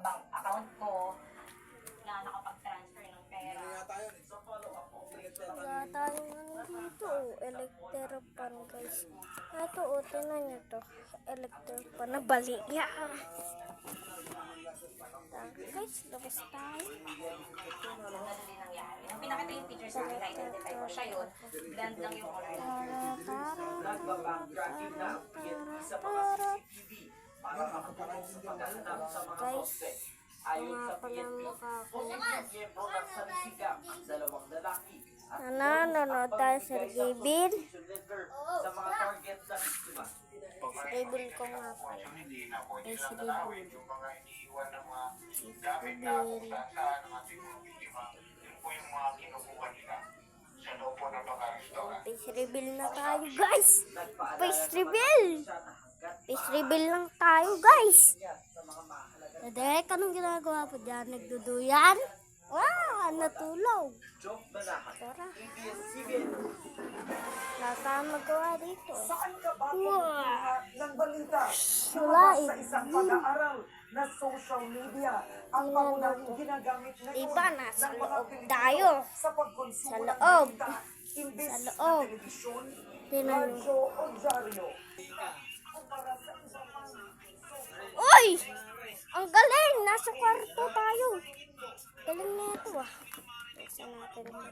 bank account ko na nakapag-transfer ng pera. Wala tayong ano dito, electropan guys. Ito, tinan nyo to. Electropan na baligya. Guys, labas tayo. Ganun din nangyari. Nung pinakita yung picture sa akin, na-identify ko siya yun. Blend lang yung color lang. Nagbabank tracking na ang PNP sa mga CCTV para makatulong sa paghahanap sa mga suspect. Ayon sa PNP, posibleng miyembro ng Salisigang ang dalawang lalaki at Nanonood tayo sa Gabil. sa mga target na biktima. Gabil ko nga pala. Ay, si Gabil. Yung mga iniiwan ng mga gamit na kung saan ang ating mga biktima, yun po yung mga kinukuha nila sa loob po ng mga restaurant. Face reveal na tayo guys. Nagpaalala Face sa reveal. siya na hanggat Face reveal lang tayo guys. sa mga mahalaga Dedek, anong ginagawa po dyan? Nagduduyan? Wow, natulog. job banahan. Tara. ABS-CBN. Wala tayong magawa dito. Saan ka ba Wow. kumukuha ng balita? Wala Lumabas sa isang pag-aaral na social media ang pangunahing ginagamit ngayon Iba, nasa ng mga loob Pilipino tayo. sa pagkonsumo Sa ng loob. balita, imbes Sa na loob. telebisyon, Tinan mo. radyo o dyaryo. Kumpara sa isa pang Uy! Ang galing! Nasa kwarto tayo. Galing na ito ah. Isa natin. Tara.